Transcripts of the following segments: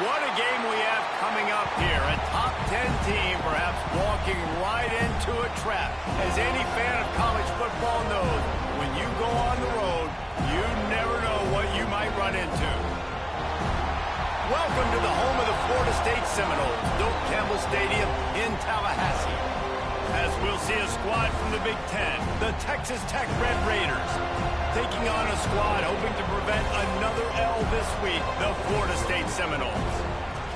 What a game we have coming up here. A top 10 team perhaps walking right into a trap. As any fan of college football knows, when you go on the road, you never know what you might run into. Welcome to the home of the Florida State Seminoles, Doak Campbell Stadium in Tallahassee. As we'll see a squad from the Big Ten, the Texas Tech Red Raiders, taking on a squad hoping to prevent another L this week, the Florida State Seminoles.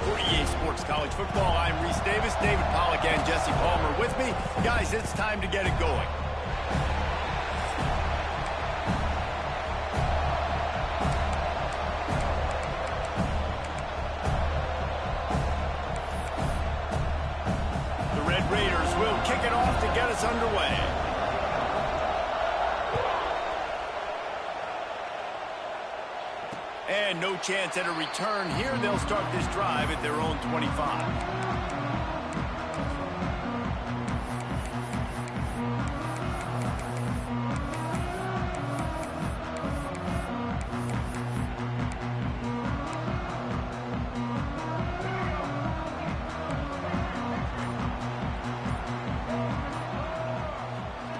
For EA Sports College Football, I'm Reese Davis, David Pollack, and Jesse Palmer with me. Guys, it's time to get it going. The Red Raiders will kick it off to get us underway. And no chance at a return here. They'll start this drive at their own 25.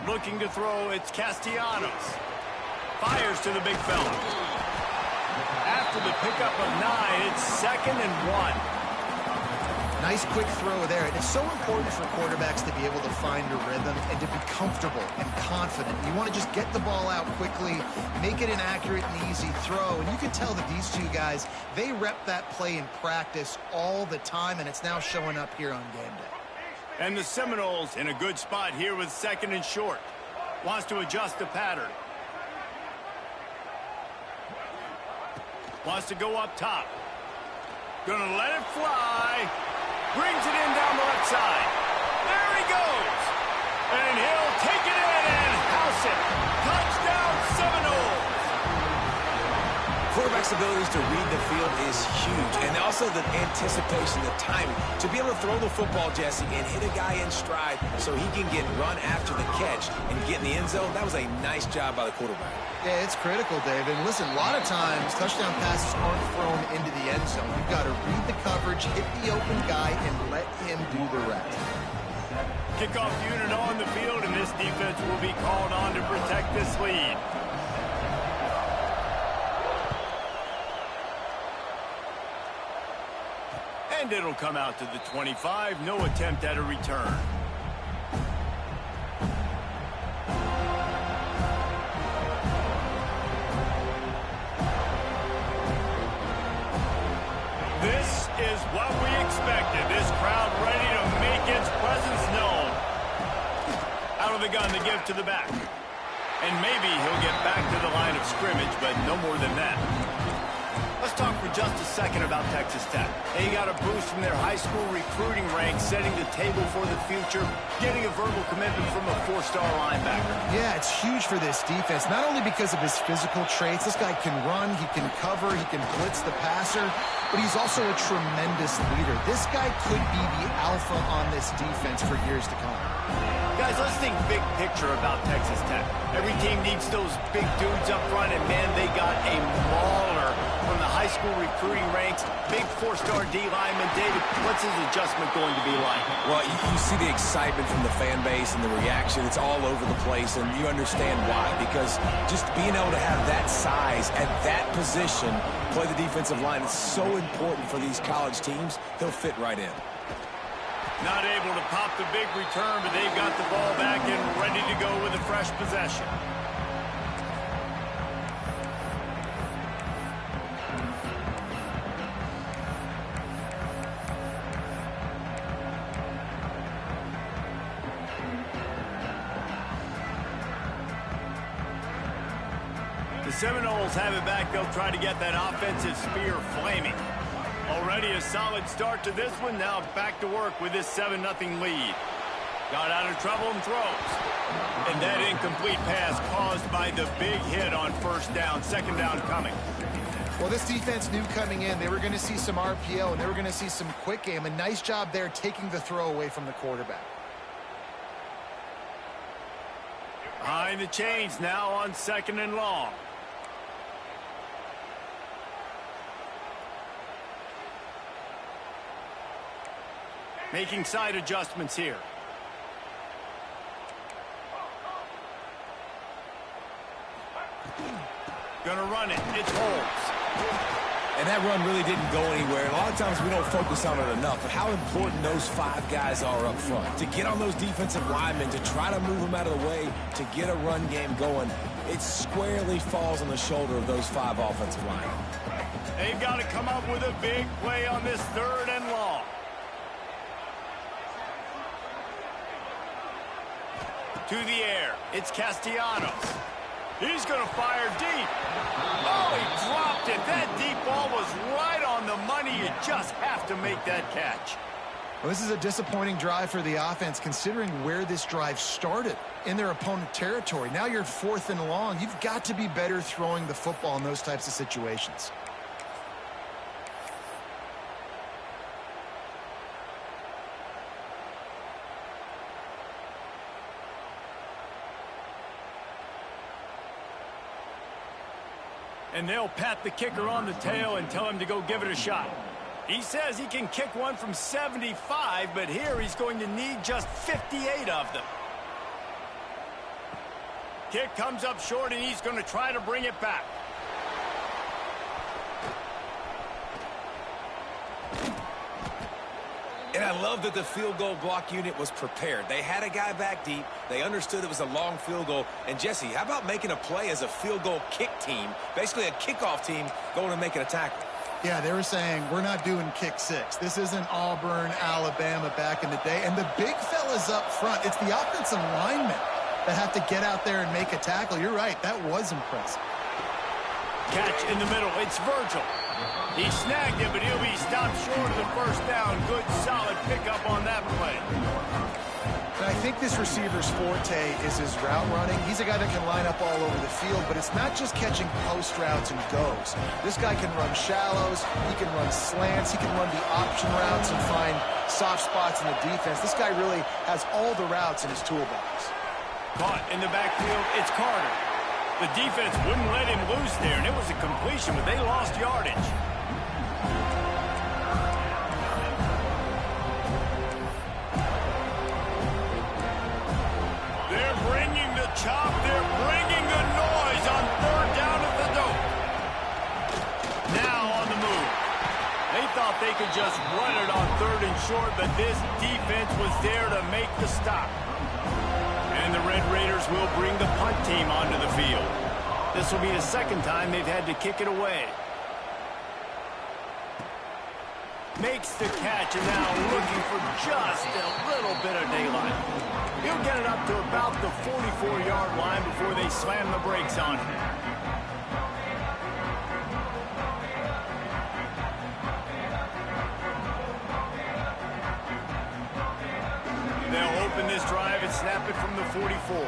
Looking to throw, it's Castellanos. Fires to the big fella. After the pickup of 9, it's 2nd and 1. Nice quick throw there. And it's so important for quarterbacks to be able to find a rhythm and to be comfortable and confident. You want to just get the ball out quickly, make it an accurate and easy throw. And you can tell that these two guys, they rep that play in practice all the time, and it's now showing up here on game day. And the Seminoles in a good spot here with 2nd and short. Wants to adjust the pattern. Wants to go up top. Gonna let it fly. Brings it in down the left side. There he goes. And he'll take it in and house it. Touchdown Seminoles. Quarterback's abilities to read the field is huge. And also the anticipation, the timing. To be able to throw the football, Jesse, and hit a guy in stride so he can get run after the catch and get in the end zone, that was a nice job by the quarterback. Yeah, it's critical, David. And listen, a lot of times touchdown passes aren't thrown into the end zone. You've got to read the coverage, hit the open guy, and let him do the rest. Kickoff unit on the field, and this defense will be called on to protect this lead. And it'll come out to the 25. No attempt at a return. This is what we expected. This crowd ready to make its presence known. Out of the gun to give to the back. And maybe he'll get back to the line of scrimmage, but no more than that. Let's talk for just a second about Texas Tech. They got a boost from their high school recruiting ranks, setting the table for the future, getting a verbal commitment from a 4-star linebacker. Yeah, it's huge for this defense, not only because of his physical traits. This guy can run, he can cover, he can blitz the passer, but he's also a tremendous leader. This guy could be the alpha on this defense for years to come. Guys, let's think big picture about Texas Tech. Every team needs those big dudes up front, and man, they got a mauler from the high school recruiting ranks. Big 4-star D lineman. David, what's his adjustment going to be like? Well, you see the excitement from the fan base and the reaction. It's all over the place, and you understand why. Because just being able to have that size at that position, play the defensive line, is so important for these college teams. They'll fit right in. Not able to pop the big return, but they've got the ball back and ready to go with a fresh possession. The Seminoles have it back. They'll try to get that offensive spear flaming. Already a solid start to this one. Now back to work with this 7-0 lead. Got out of trouble and throws. And that incomplete pass caused by the big hit on 1st down. 2nd down coming. Well, this defense knew coming in they were going to see some RPO and they were going to see some quick game. A nice job there taking the throw away from the quarterback. Behind the chains now on 2nd and long. Making side adjustments here. Gonna run it. It's Holmes. And that run really didn't go anywhere. A lot of times we don't focus on it enough, but how important those 5 guys are up front. To get on those defensive linemen, to try to move them out of the way, to get a run game going, it squarely falls on the shoulder of those 5 offensive linemen. They've got to come up with a big play on this 3rd and long. To the air. It's Castellanos. He's going to fire deep. Oh, he dropped it. That deep ball was right on the money. You just have to make that catch. Well, this is a disappointing drive for the offense, considering where this drive started, in their opponent territory. Now you're 4th and long. You've got to be better throwing the football in those types of situations. And they'll pat the kicker on the tail and tell him to go give it a shot. He says he can kick one from 75, but here he's going to need just 58 of them. Kick comes up short, and he's going to try to bring it back. And I love that the field goal block unit was prepared. They had a guy back deep. They understood it was a long field goal. And, Jesse, how about making a play as a field goal kick team, basically a kickoff team, going and making a tackle? Yeah, they were saying, we're not doing kick 6. This isn't Auburn, Alabama back in the day. And the big fellas up front, it's the offensive linemen that have to get out there and make a tackle. You're right, that was impressive. Catch in the middle. It's Virgil. He snagged it, but he'll be stopped short of the 1st down. Good, solid pickup on that play. And I think this receiver's forte is his route running. He's a guy that can line up all over the field, but it's not just catching post routes and goes. This guy can run shallows, he can run slants, he can run the option routes and find soft spots in the defense. This guy really has all the routes in his toolbox. Caught in the backfield, it's Carter. The defense wouldn't let him loose there, and it was a completion, but they lost yardage. They're bringing the chop. They're bringing the noise on 3rd down at the dope. Now on the move. They thought they could just run it on 3rd and short, but this defense was there to make the stop. And the Red Raiders will bring the punt team onto the field. This will be the 2nd time they've had to kick it away. Makes the catch, and now looking for just a little bit of daylight. He'll get it up to about the 44-yard line before they slam the brakes on him. They'll open this drive and snap it from the 44.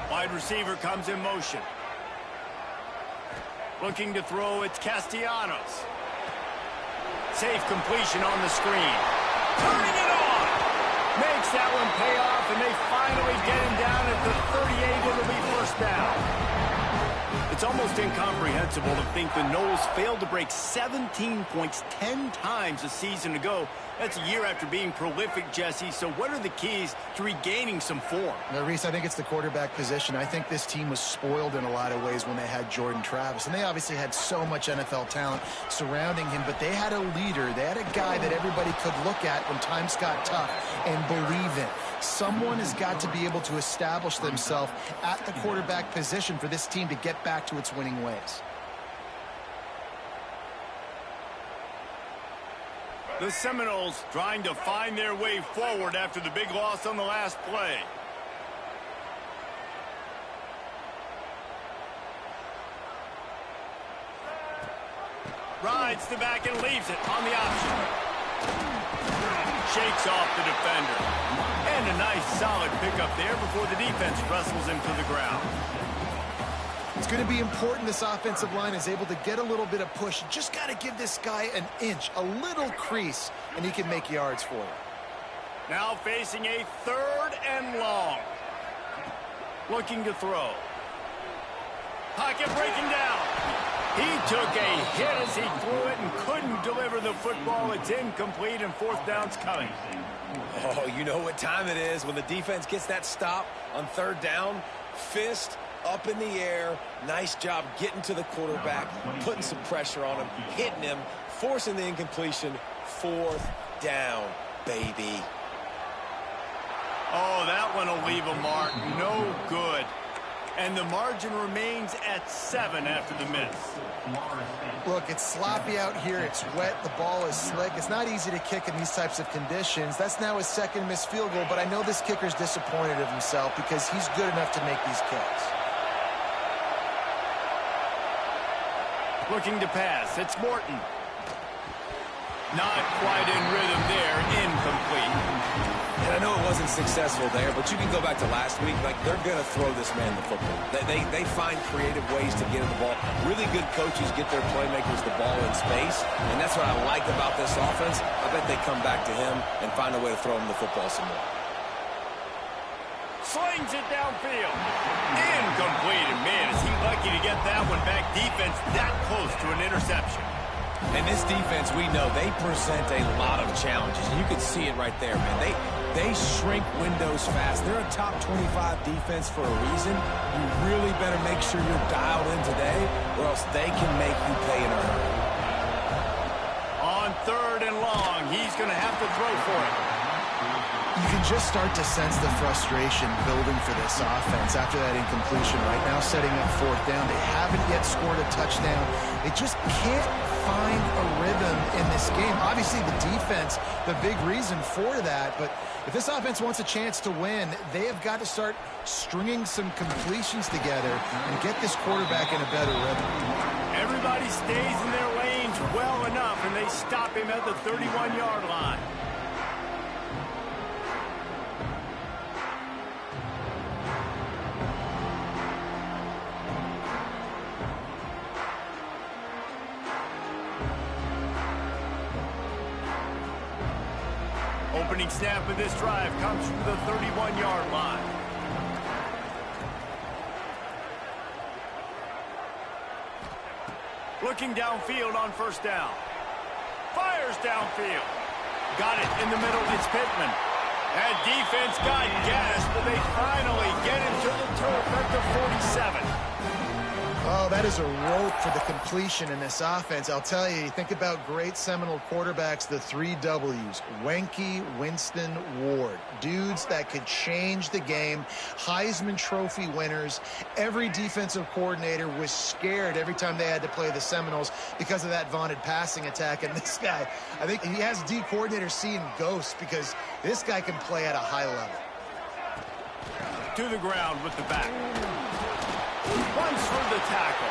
Wide receiver comes in motion. Looking to throw, it's Castellanos. Safe completion on the screen. Turning it on! Makes that one pay off, and they finally get him down at the 38. It'll be 1st down. It's almost incomprehensible to think the Noles failed to break 17 points 10 times a season ago. That's a year after being prolific, Jesse. So what are the keys to regaining some form? Now, Reese, I think it's the quarterback position. I think this team was spoiled in a lot of ways when they had Jordan Travis. And they obviously had so much NFL talent surrounding him. But they had a leader. They had a guy that everybody could look at when times got tough and believe in. Someone has got to be able to establish themselves at the quarterback position for this team to get back to its winning ways. The Seminoles trying to find their way forward after the big loss on the last play. Rides the back and leaves it on the option. Shakes off the defender. And a nice solid pickup there before the defense wrestles him to the ground. It's going to be important this offensive line is able to get a little bit of push. You just got to give this guy an inch, a little crease, and he can make yards for you. Now facing a 3rd and long. Looking to throw. Pocket breaking down. He took a hit as he threw it and couldn't deliver the football. It's incomplete and fourth down's coming. Oh, you know what time it is when the defense gets that stop on third down. Fist up in the air. Nice job getting to the quarterback, putting some pressure on him, hitting him, forcing the incompletion. Fourth down, baby. Oh, that one will leave a mark. No good. And the margin remains at 7 after the miss. Look, it's sloppy out here. It's wet. The ball is slick. It's not easy to kick in these types of conditions. That's now his second missed field goal, but I know this kicker's disappointed of himself because he's good enough to make these kicks. Looking to pass. It's Morton. Not quite in rhythm there. Incomplete. And I know it wasn't successful there, but you can go back to last week. Like, they're going to throw this man the football. They find creative ways to get him the ball. Really good coaches get their playmakers the ball in space, and that's what I like about this offense. I bet they come back to him and find a way to throw him the football some more. Slings it downfield. Incomplete. And man, is he lucky to get that one back. Defense that close to an interception. And this defense, we know, they present a lot of challenges. And you can see it right there, man. They shrink windows fast. They're a top 25 defense for a reason. You really better make sure you're dialed in today, or else they can make you pay in a hurry. On third and long, he's going to have to throw for it. You can just start to sense the frustration building for this offense after that incompletion right now, setting up fourth down. They haven't yet scored a touchdown. They just can't find a rhythm in this game. Obviously, the defense, the big reason for that, but if this offense wants a chance to win, they have got to start stringing some completions together and get this quarterback in a better rhythm. Everybody stays in their lanes well enough, and they stop him at the 31-yard line. Opening snap of this drive comes from the 31-yard line. Looking downfield on first down. Fires downfield. Got it in the middle. It's Pittman. That defense got gas, but they finally get him to the turf at the 47. Oh, that is a rope for the completion in this offense. I'll tell you, think about great Seminole quarterbacks, the 3 W's. Wenke, Winston, Ward. Dudes that could change the game. Heisman Trophy winners. Every defensive coordinator was scared every time they had to play the Seminoles because of that vaunted passing attack. And this guy, I think he has D coordinators seeing ghosts because this guy can play at a high level. To the ground with the back. Runs through the tackle.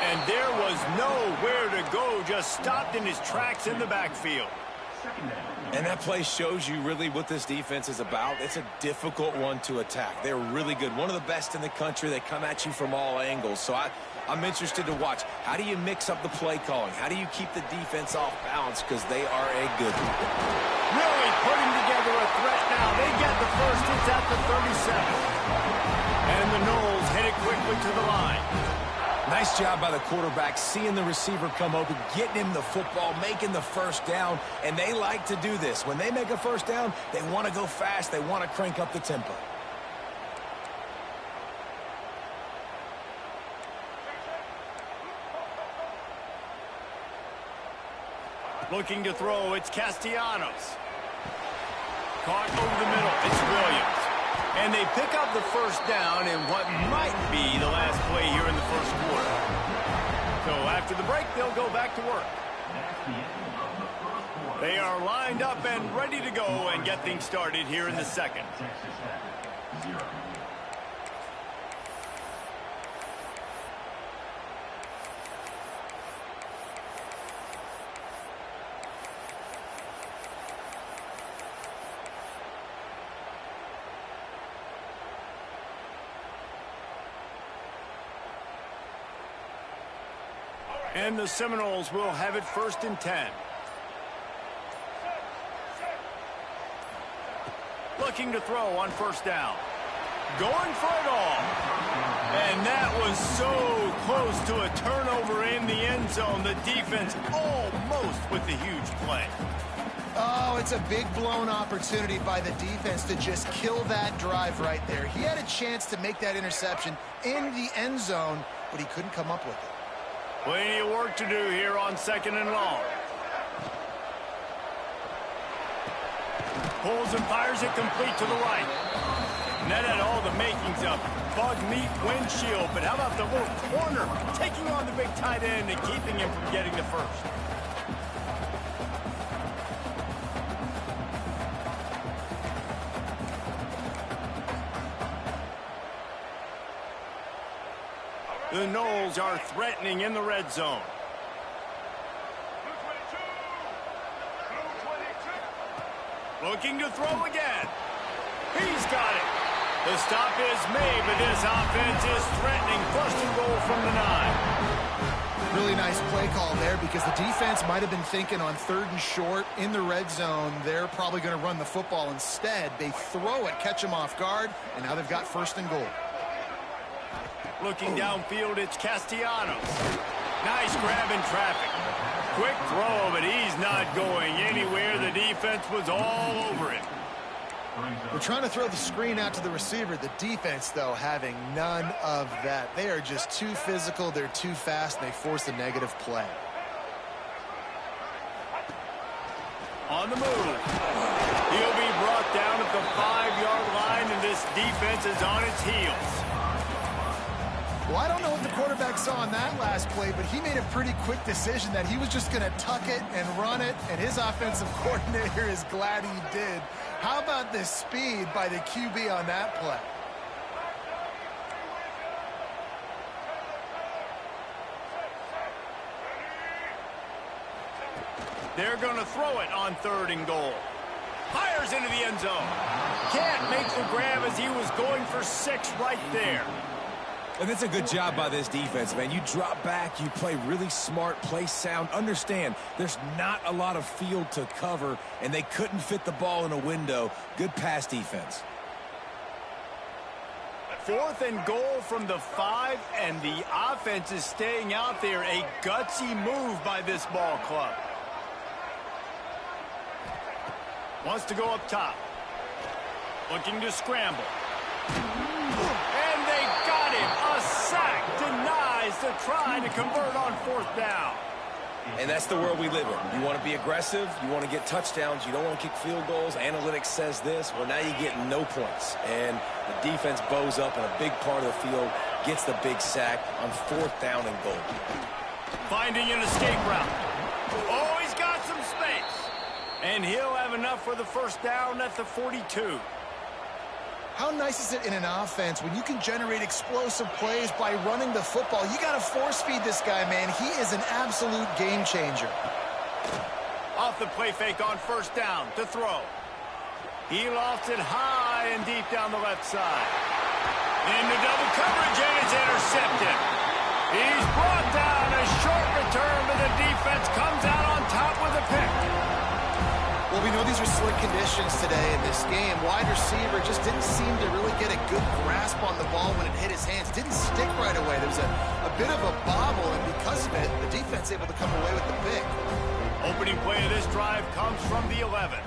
And there was nowhere to go, just stopped in his tracks in the backfield. And that play shows you really what this defense is about. It's a difficult one to attack. They're really good. One of the best in the country. They come at you from all angles. So I'm interested to watch. How do you mix up the play calling? How do you keep the defense off balance? Because they are a good one. Really putting together a threat now. They get the first. It's at the 37. And the Noles hit it quickly to the line. Nice job by the quarterback, seeing the receiver come open, getting him the football, making the first down. And they like to do this. When they make a first down, they want to go fast. They want to crank up the tempo. Looking to throw, it's Castellanos. Caught over the middle, it's Williams. And they pick up the first down in what might be the last play here in the first quarter. So after the break, they'll go back to work. They are lined up and ready to go and get things started here in the second. And the Seminoles will have it 1st and 10. Looking to throw on first down. going for it all. And that was so close to a turnover in the end zone. The defense almost with the huge play. Oh, it's a big blown opportunity by the defense to just kill that drive right there. He had a chance to make that interception in the end zone, but he couldn't come up with it. Plenty of work to do here on 2nd and long. Pulls and fires it complete to the right. And that had all the makings of bug meat windshield. But how about the little corner taking on the big tight end and keeping him from getting the first? The Noles are threatening in the red zone. Looking to throw again. He's got it. The stop is made, but this offense is threatening. 1st and goal from the 9. Really nice play call there because the defense might have been thinking on 3rd and short in the red zone. They're probably going to run the football instead. They throw it, catch them off guard, and now they've got 1st and goal. Looking downfield, it's Castellanos. Nice grab in traffic. Quick throw, but he's not going anywhere. The defense was all over it. We're trying to throw the screen out to the receiver. The defense, though, having none of that. They are just too physical. They're too fast, and they force a negative play. On the move. He'll be brought down at the 5-yard line, and this defense is on its heels. Well, I don't know what the quarterback saw on that last play, but he made a pretty quick decision that he was just going to tuck it and run it, and his offensive coordinator is glad he did. How about the speed by the QB on that play? They're going to throw it on 3rd and goal. Fires into the end zone. Can't make the grab as he was going for 6 right there. And that's a good job by this defense, man. You drop back, you play really smart, play sound. Understand, there's not a lot of field to cover, and they couldn't fit the ball in a window. Good pass defense. 4th and goal from the 5, and the offense is staying out there. A gutsy move by this ball club. Wants to go up top. Looking to scramble. And they got him. A sack denies the try to convert on 4th down. And that's the world we live in. You want to be aggressive. You want to get touchdowns. You don't want to kick field goals. Analytics says this. Well, now you get no points. And the defense bows up in a big part of the field, gets the big sack on 4th down and goal. Finding an escape route. Oh, he's got some space. And he'll have enough for the 1st down at the 42. How nice is it in an offense when you can generate explosive plays by running the football? You got to force feed this guy, man. He is an absolute game changer. Off the play fake on 1st down to throw. He lofts it high and deep down the left side. Into double coverage, and it's intercepted. He's brought down. A short return, but the defense comes out on top with a pick. Well, we know these are slick conditions today in this game. Wide receiver just didn't seem to really get a good grasp on the ball when it hit his hands. Didn't stick right away. There was a bit of a bobble, and because of it, the defense able to come away with the pick. Opening play of this drive comes from the 11.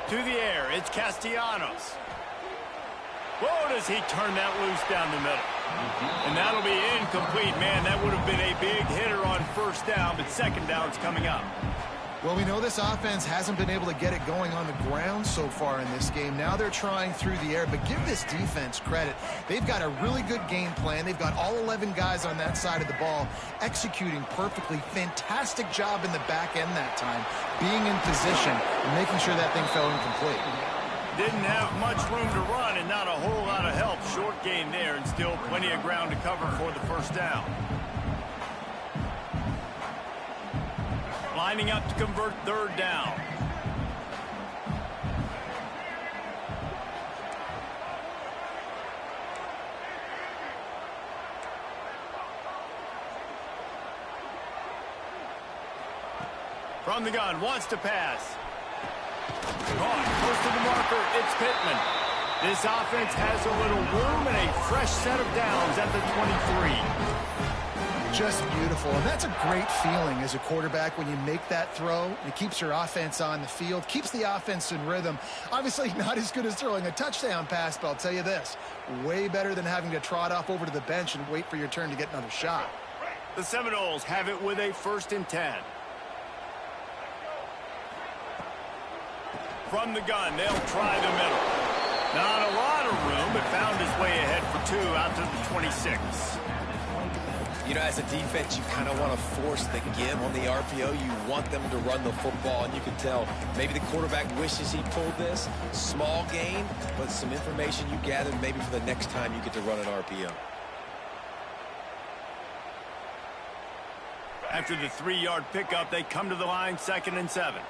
To the air, it's Castellanos. Whoa, does he turn that loose down the middle. And that'll be incomplete. Man, that would have been a big hitter on 1st down, but 2nd down's coming up. Well, we know this offense hasn't been able to get it going on the ground so far in this game. Now they're trying through the air, but give this defense credit. They've got a really good game plan. They've got all 11 guys on that side of the ball executing perfectly. Fantastic job in the back end that time, being in position and making sure that thing fell incomplete. Didn't have much room to run and not a whole lot of help. Short gain there and still plenty of ground to cover for the 1st down. Lining up to convert 3rd down. From the gun, wants to pass. Caught, close to the marker, it's Pittman. This offense has a little room and a fresh set of downs at the 23. Just beautiful, and that's a great feeling as a quarterback when you make that throw. It keeps your offense on the field, keeps the offense in rhythm. Obviously not as good as throwing a touchdown pass, but I'll tell you this, way better than having to trot off over to the bench and wait for your turn to get another shot. The Seminoles have it with a 1st and 10. From the gun, they'll try the middle. Not a lot of room, but found his way ahead for 2 out to the 26. You know, as a defense, you kind of want to force the give on the RPO. You want them to run the football, and you can tell maybe the quarterback wishes he pulled this. Small gain, but some information you gathered maybe for the next time you get to run an RPO. After the 3-yard pickup, they come to the line 2nd and 7.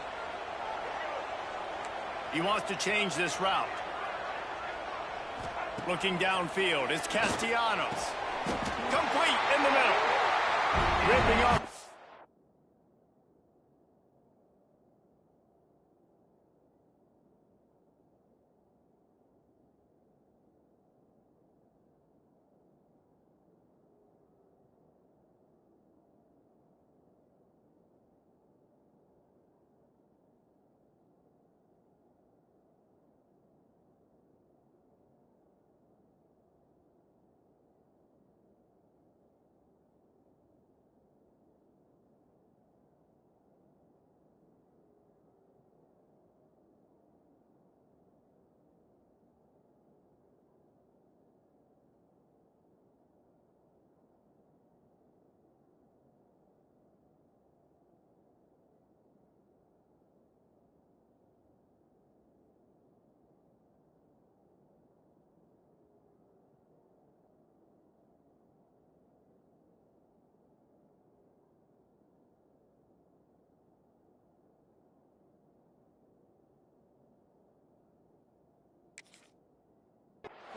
He wants to change this route. Looking downfield, it's Castellanos. Complete in the middle. Ripping up.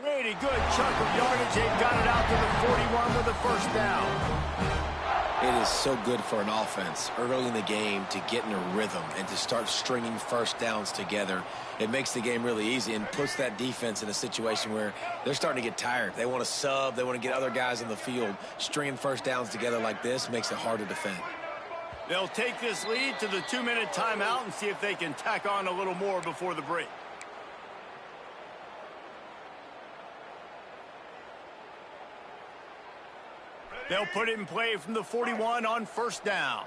Pretty good chunk of yardage. They've got it out to the 41 with a 1st down. It is so good for an offense early in the game to get in a rhythm and to start stringing 1st downs together. It makes the game really easy and puts that defense in a situation where they're starting to get tired. They want to sub. They want to get other guys on the field. Stringing 1st downs together like this makes it hard to defend. They'll take this lead to the 2-minute timeout and see if they can tack on a little more before the break. They'll put it in play from the 41 on 1st down.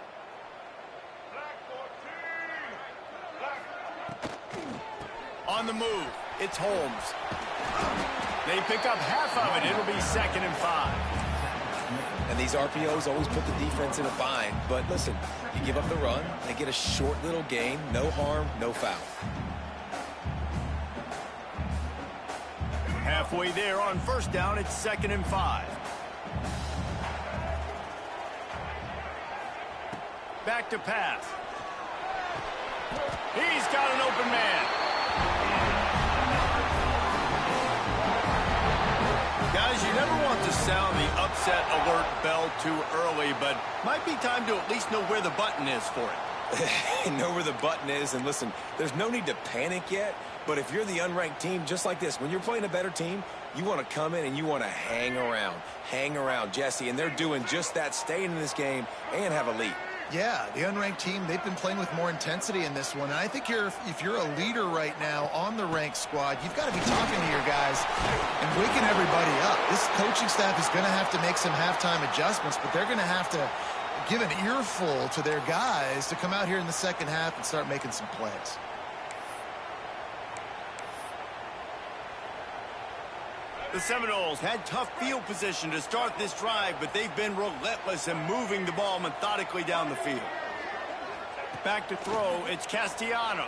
On the move, it's Holmes. They pick up half of it. It'll be 2nd and 5. And these RPOs always put the defense in a bind. But listen, you give up the run, they get a short little gain, no harm, no foul. Halfway there on 1st down, it's 2nd and 5. Back to pass. He's got an open man. Guys, you never want to sound the upset alert bell too early, but might be time to at least know where the button is for it. Know where the button is, and listen, there's no need to panic yet, but if you're the unranked team, just like this, when you're playing a better team, you want to come in and you want to hang around, Jesse, and they're doing just that, staying in this game and have a lead. Yeah, the unranked team, they've been playing with more intensity in this one. And I think if you're a leader right now on the ranked squad, you've got to be talking to your guys and waking everybody up. This coaching staff is going to have to make some halftime adjustments, but they're going to have to give an earful to their guys to come out here in the 2nd half and start making some plays. The Seminoles had tough field position to start this drive, but they've been relentless in moving the ball methodically down the field. Back to throw, it's Castellanos.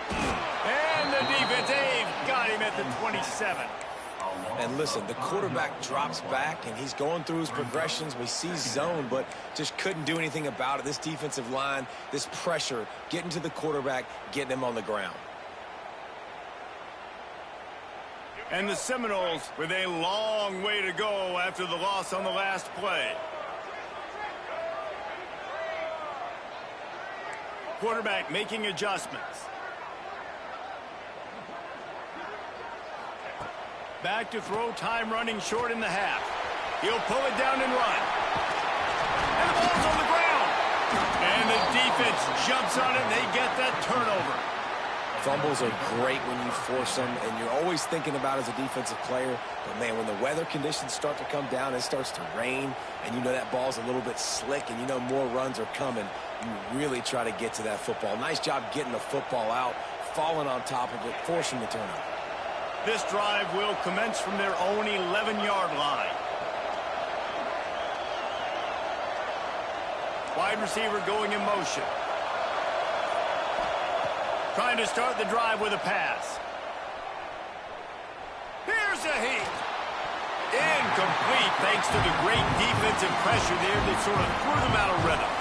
And the defense, they've got him at the 27. And listen, the quarterback drops back, and he's going through his progressions. We see zone, but just couldn't do anything about it. This defensive line, this pressure, getting to the quarterback, getting him on the ground. And the Seminoles with a long way to go after the loss on the last play. Quarterback making adjustments. Back to throw, time running short in the half. He'll pull it down and run. And the ball's on the ground. And the defense jumps on it, and they get that turnover. Fumbles are great when you force them, and you're always thinking about as a defensive player. But, man, when the weather conditions start to come down, it starts to rain, and you know that ball's a little bit slick, and you know more runs are coming, you really try to get to that football. Nice job getting the football out, falling on top of it, forcing the turnover. This drive will commence from their own 11-yard line. Wide receiver going in motion. Trying to start the drive with a pass. Here's a heat. Incomplete thanks to the great defensive pressure there that sort of threw them out of rhythm.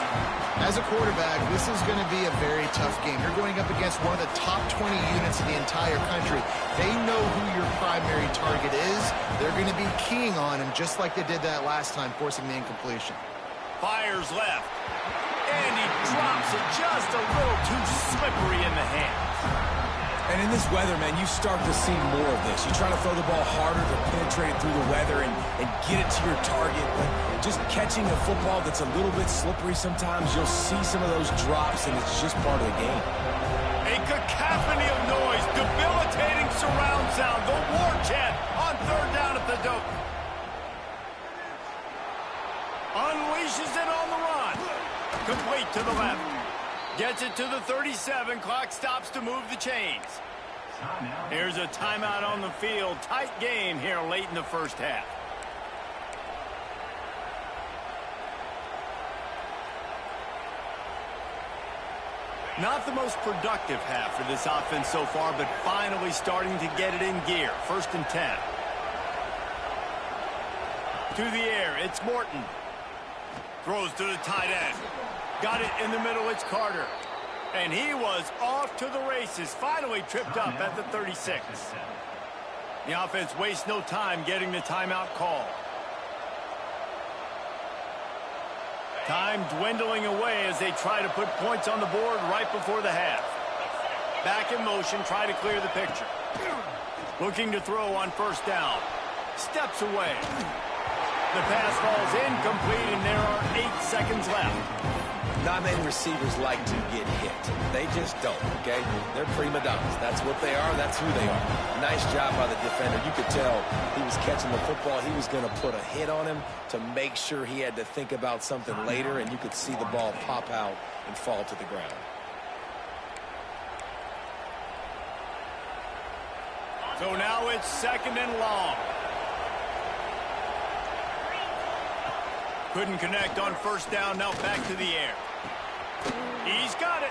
As a quarterback, this is going to be a very tough game. You're going up against one of the top 20 units in the entire country. They know who your primary target is. They're going to be keying on him just like they did that last time, forcing the incompletion. Fires left. And he drops it just a little too slippery in the hands. And in this weather, man, you start to see more of this. You try to throw the ball harder to penetrate it through the weather and get it to your target. But just catching a football that's a little bit slippery sometimes, you'll see some of those drops, and it's just part of the game. A cacophony of noise, debilitating surround sound, the war chant on third down at the Doak. Unleashes it on the run. Complete to the left. Gets it to the 37. Clock stops to move the chains. Here's a timeout on the field. Tight game here late in the first half. Not the most productive half for this offense so far, but finally starting to get it in gear. 1st and 10. To the air, it's Morton. Throws to the tight end. Got it in the middle, it's Carter. And he was off to the races, finally tripped up at the 36. The offense wastes no time getting the timeout call. Time dwindling away as they try to put points on the board right before the half. Back in motion, try to clear the picture. Looking to throw on 1st down. Steps away. The pass falls incomplete, and there are 8 seconds left. Not many receivers like to get hit. They just don't, okay? They're prima donnas. That's what they are. That's who they are. Nice job by the defender. You could tell he was catching the football. He was going to put a hit on him to make sure he had to think about something later, and you could see the ball pop out and fall to the ground. So now it's 2nd and long. Couldn't connect on 1st down. Now back to the air. He's got it.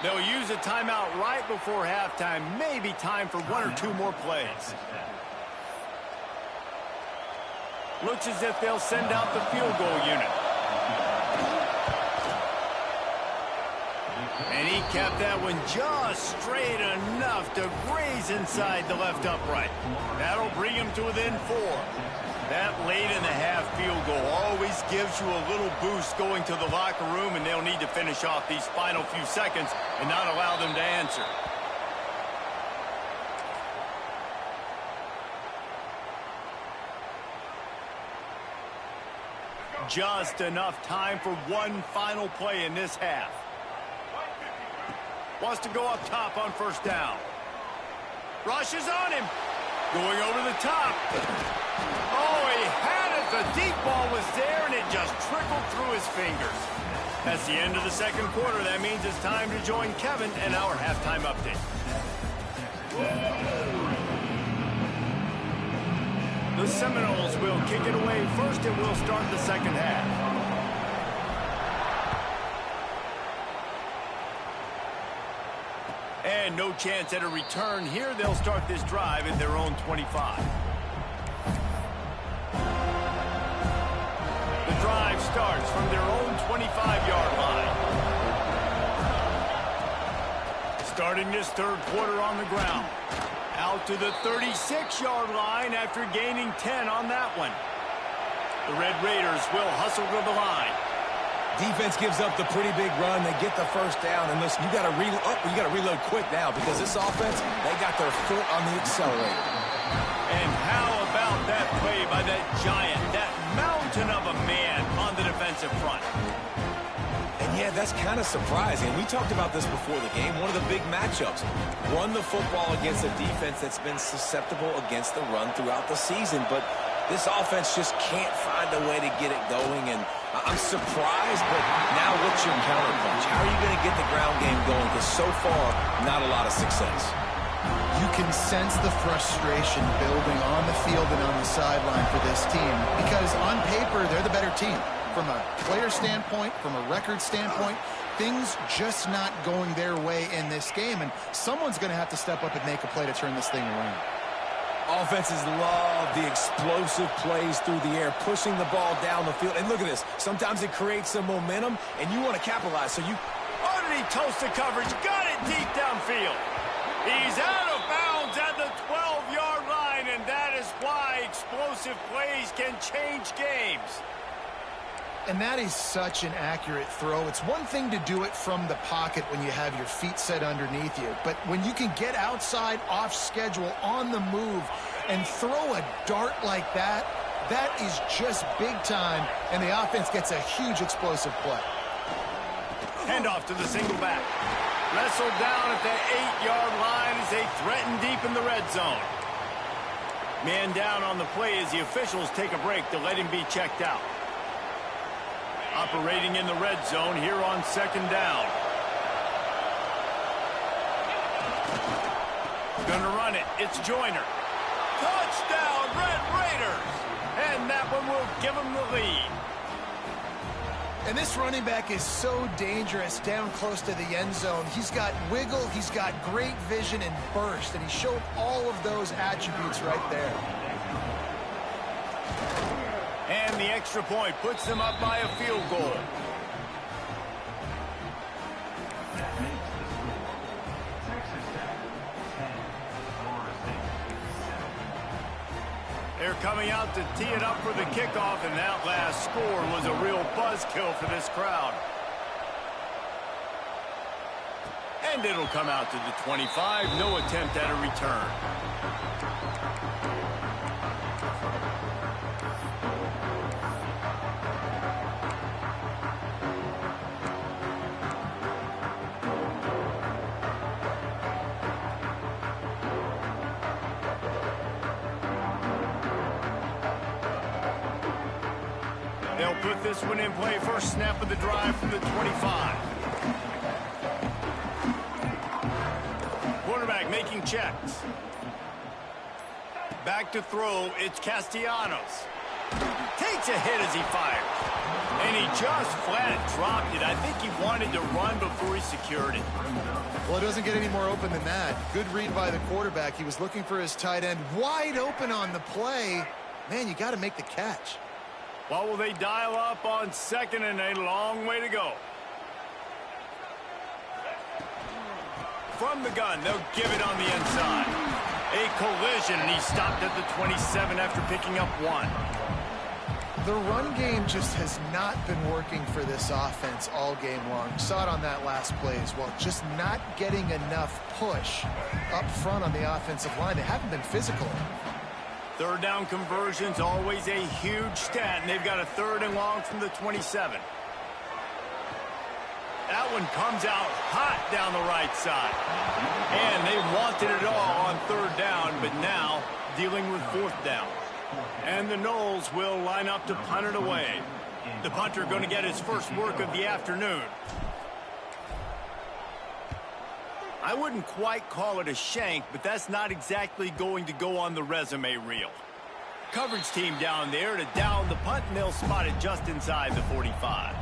They'll use a timeout right before halftime. Maybe time for 1 or 2 more plays. Looks as if they'll send out the field goal unit. And he kept that one just straight enough to graze inside the left upright. That'll bring him to within 4. That late in the half field goal always gives you a little boost going to the locker room, and they'll need to finish off these final few seconds and not allow them to answer. Just enough time for one final play in this half. Wants to go up top on 1st down. Rushes on him. Going over the top. Oh, he had it. The deep ball was there, and it just trickled through his fingers. That's the end of the 2nd quarter. That means it's time to join Kevin and our halftime update. The Seminoles will kick it away first, and we'll start the 2nd half. And no chance at a return here. They'll start this drive at their own 25. The drive starts from their own 25-yard line. Starting this 3rd quarter on the ground. Out to the 36-yard line after gaining 10 on that one. The Red Raiders will hustle to the line. Defense gives up the pretty big run. They get the 1st down. And listen, you got to reload quick now because this offense, they got their foot on the accelerator. And how about that play by that giant, that mountain of a man on the defensive front? And yeah, that's kind of surprising. We talked about this before the game. One of the big matchups. Run the football against a defense that's been susceptible against the run throughout the season. But this offense just can't find a way to get it going. And I'm surprised, but now what's your counterpunch? How are you going to get the ground game going? Because so far, not a lot of success. You can sense the frustration building on the field and on the sideline for this team because on paper, they're the better team. From a player standpoint, from a record standpoint, things just not going their way in this game, and someone's going to have to step up and make a play to turn this thing around. Offenses love the explosive plays through the air, pushing the ball down the field. And look at this. Sometimes it creates some momentum, and you want to capitalize. So you... Oh, did he toast the coverage? Got it deep downfield. He's out of bounds at the 12-yard line, and that is why explosive plays can change games. And that is such an accurate throw. It's one thing to do it from the pocket when you have your feet set underneath you, but when you can get outside, off schedule, on the move, and throw a dart like that, that is just big time, and the offense gets a huge explosive play. Handoff to the single back. Wrestled down at the 8-yard line as they threaten deep in the red zone. Man down on the play as the officials take a break to let him be checked out. Operating in the red zone here on second down. Gonna run it. It's Joyner. Touchdown, Red Raiders! And that one will give them the lead. And this running back is so dangerous down close to the end zone. He's got wiggle, he's got great vision and burst, and he showed all of those attributes right there. And the extra point puts them up by a field goal. They're coming out to tee it up for the kickoff, and that last score was a real buzzkill for this crowd. And it'll come out to the 25. No attempt at a return. They'll put this one in play. First snap of the drive from the 25. Quarterback making checks. Back to throw. It's Castellanos. Takes a hit as he fires. And he just flat dropped it. I think he wanted to run before he secured it. Well, it doesn't get any more open than that. Good read by the quarterback. He was looking for his tight end. Wide open on the play. Man, you got to make the catch. Well, will they dial up on second and a long way to go? From the gun, they'll give it on the inside. A collision, and he stopped at the 27 after picking up one. The run game just has not been working for this offense all game long. Saw it on that last play as well. Just not getting enough push up front on the offensive line. They haven't been physical. Third down conversion's always a huge stat, and they've got a third and long from the 27. That one comes out hot down the right side. And they wanted it all on third down, but now dealing with fourth down. And the Noles will line up to punt it away. The punter going to get his first work of the afternoon. I wouldn't quite call it a shank, but that's not exactly going to go on the resume reel. Coverage team down there to down the punt, and they'll spot it just inside the 45.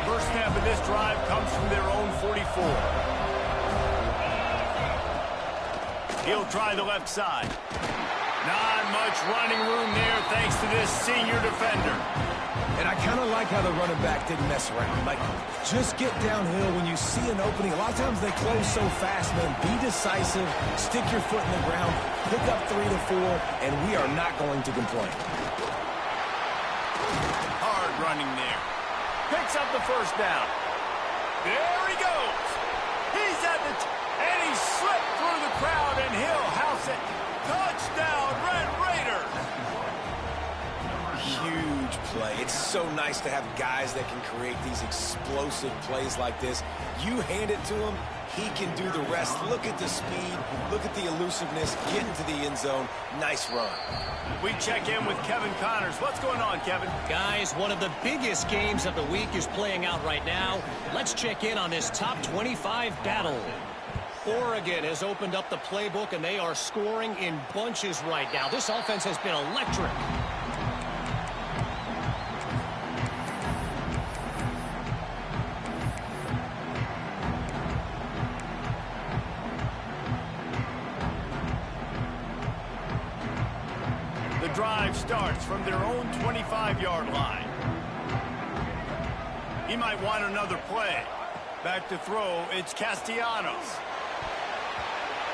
First snap of this drive comes from their own 44. He'll try the left side. Not much running room there thanks to this senior defender. And I kind of like how the running back didn't mess around. Like, just get downhill when you see an opening. A lot of times they close so fast, man. Be decisive, stick your foot in the ground, pick up 3 to 4, and we are not going to complain. Hard running there. Picks up the first down. There he goes. He's at the and he slipped through the crowd, and he'll house it. Touchdown, Red Raiders. Huge play. It's so nice to have guys that can create these explosive plays like this. You hand it to him, he can do the rest. Look at the speed. Look at the elusiveness. Get into the end zone. Nice run. We check in with Kevin Connors. What's going on, Kevin? Guys, one of the biggest games of the week is playing out right now. Let's check in on this top 25 battle. Oregon has opened up the playbook, and they are scoring in bunches right now. This offense has been electric. The drive starts from their own 25-yard line. He might want another play. Back to throw, it's Castellanos.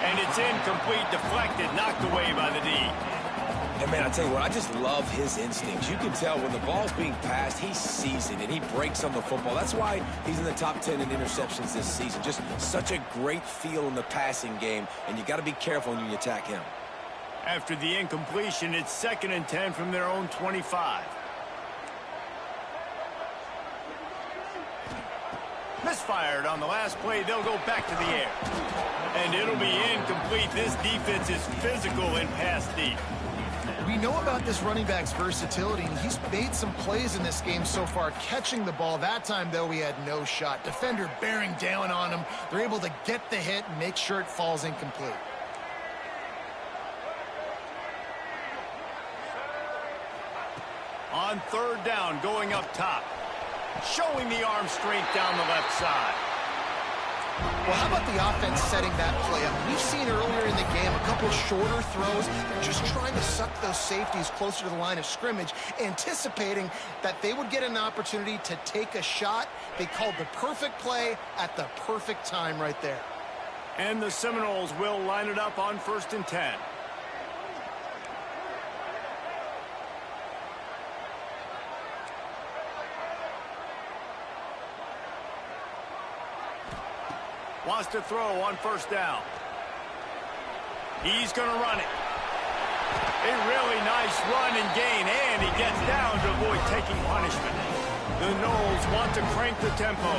And it's incomplete, deflected, knocked away by the D. And, man, I tell you what, I just love his instincts. You can tell when the ball's being passed, he sees it, and he breaks on the football. That's why he's in the top 10 in interceptions this season. Just such a great feel in the passing game, and you got to be careful when you attack him. After the incompletion, it's 2nd and 10 from their own 25. Misfired on the last play. They'll go back to the air. And it'll be incomplete. This defense is physical in pass deep. We know about this running back's versatility, and he's made some plays in this game so far, catching the ball. That time, though, he had no shot. Defender bearing down on him. They're able to get the hit and make sure it falls incomplete. On 3rd down, going up top. Showing the arm strength down the left side. Well, how about the offense setting that play up? We've seen earlier in the game a couple shorter throws. They're just trying to suck those safeties closer to the line of scrimmage, anticipating that they would get an opportunity to take a shot. They called the perfect play at the perfect time right there. And the Seminoles will line it up on 1st and 10. Wants to throw on 1st down. He's going to run it. A really nice run and gain, and he gets down to avoid taking punishment. The Noles want to crank the tempo.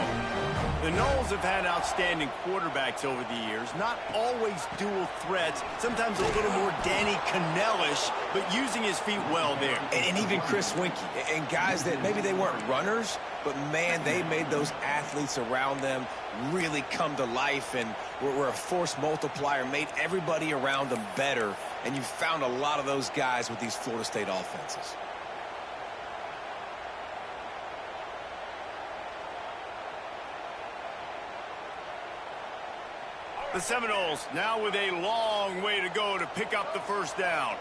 The Noles have had outstanding quarterbacks over the years, not always dual threats, sometimes a little more Danny Cannell-ish, but using his feet well there. And even Chris Winkie, and guys that maybe they weren't runners, but, man, they made those athletes around them really come to life and were a force multiplier, made everybody around them better, and you found a lot of those guys with these Florida State offenses. The Seminoles now with a long way to go to pick up the 1st down.